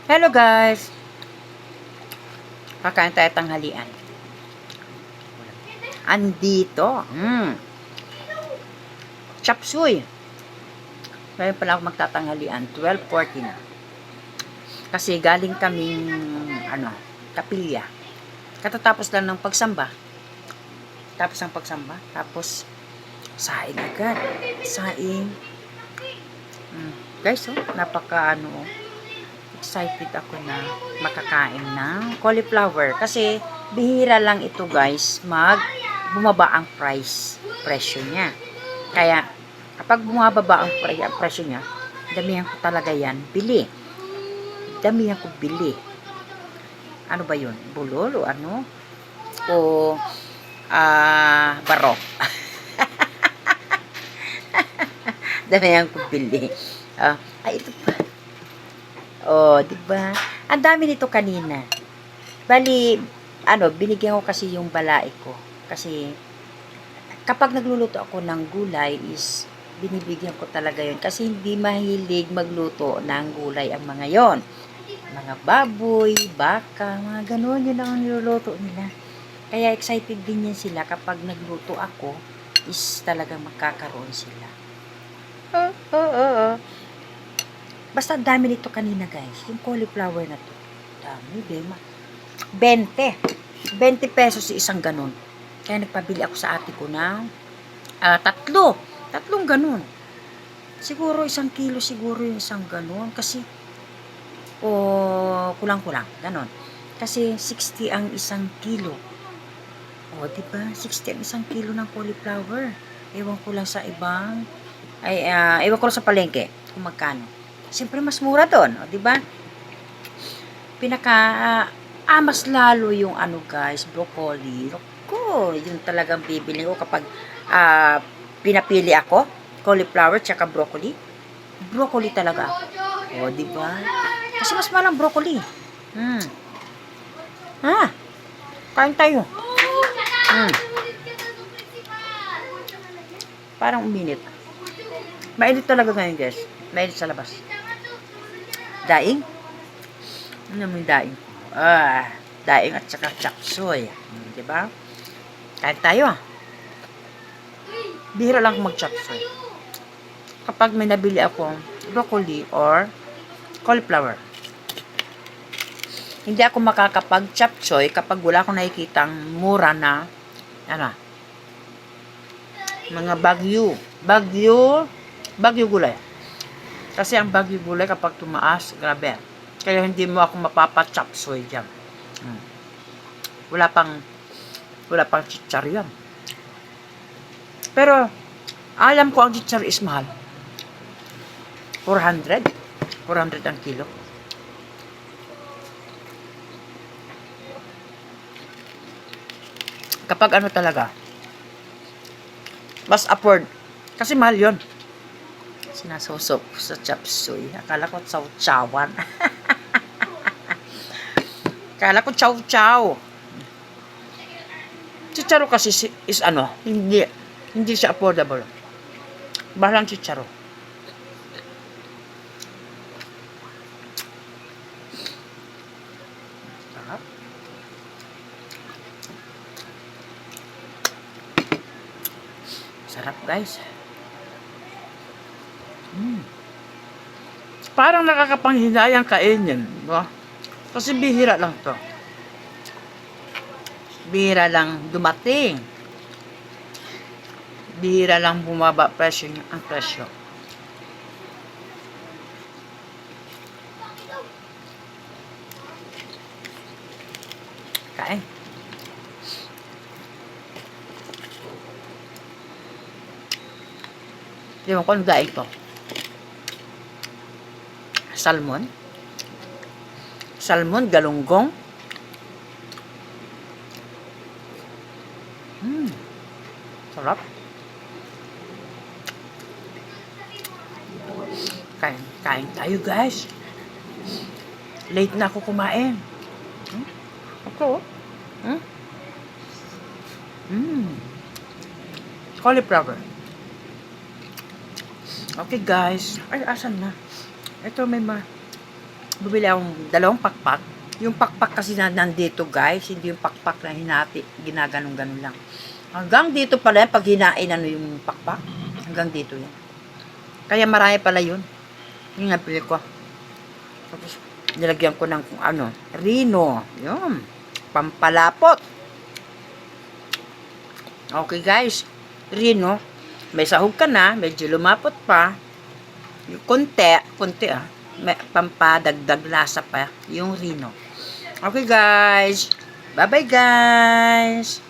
Hello guys! Kakain tayo tanghalian. Andito. Chop suey. Ngayon pala ako magtatanghalian. 12:40 na. Kasi galing kaming, kapilya. Katatapos lang ng pagsamba. Tapos ng pagsamba. Tapos, saing agad. Saing. Guys, excited ako na makakain ng cauliflower kasi bihira lang ito guys bumaba ang presyo niya. Kaya kapag bumababa ang presyo niya, damihan ko talaga yan bili. Damihan ko bili. Ano ba yun? Bulol o ano? O barok. Damihan ko bili. Ito pa. Oh, di ba? Ang dami nito kanina. Bali, binigyan ko kasi yung balai ko. Kasi, kapag nagluluto ako ng gulay is, binibigyan ko talaga yun. Kasi hindi mahilig magluto ng gulay ang mga yon. Mga baboy, baka, mga ganun, yun ang niluluto nila. Kaya excited din yan sila kapag nagluto ako, is talagang magkakaroon sila. Basta dami nito kanina guys. Yung cauliflower na to. Dami, bema. 20 pesos isang ganun. Kaya nagpabili ako sa ate ko ng tatlong ganun. Siguro 1 kilo siguro yung isang ganun. Kasi kulang-kulang. Ganun. Kasi 60 ang 1 kilo. Diba? 60 ang 1 kilo ng cauliflower. Ewan ko lang sa ibang ewan ko lang sa palengke kung magkano. Siyempre mas mura doon, di ba? Mas lalo yung guys, broccoli. Loko, yun talagang bibili ko kapag pinapili ako, cauliflower tsaka broccoli. Broccoli talaga ako. Di ba? Kasi mas mahal ang broccoli. Kain tayo. Parang uminit. Mainit talaga ngayon, guys. Mainit sa labas. Daing? Ano yung daing? Daing at saka chop suey. Diba? Kain tayo. Bihira lang akong mag-chop suey. Kapag may nabili akong broccoli or cauliflower. Hindi ako makakapag-chop suey kapag wala akong nakikitang mura na mga bagyo gulay. Kasi ang bagyo gulay kapag tumaas, grabe. Kaya hindi mo ako mapapa-chop suey dyan. Wala pang chichar yan. Pero, alam ko ang chichar is mahal. 400 ang kilo. Kapag talaga, mas afford. Kasi mahal yun. Sinasosok sa chop suey. Akala ko chow-chowan. Akala ko chow-chow. Chicharo kasi is hindi siya affordable. Bahalang chicharo. Sarap. Sarap guys. Parang nakakapanghinayang kainin, no? Kasi bihira lang to. Bihira lang dumating. Bihira lang bumaba ang presyo. Kain. Ewan ko ano daing to. Salmon, galunggong. Sarap. Kain tayo guys. Late na ako kumain. Ako. Cauliflower. Okay guys. Ay, asan na? Ito Bumili akong 2 pakpak. Yung pakpak kasi na nandito guys, hindi yung pakpak na hinati, ginaganong-ganon lang. Hanggang dito pala yan, pag hinain ano yung pakpak, hanggang dito yan. Kaya marami pala yun. Yung nabili ko. Tapos, nilagyan ko ng ano, Rino. Yun. Pampalapot. Okay guys. Rino. May sahog ka na. Medyo lumapot pa. Yung konti ah. May pampadagdag lasa pa. Yung Rino. Okay guys. Bye bye guys.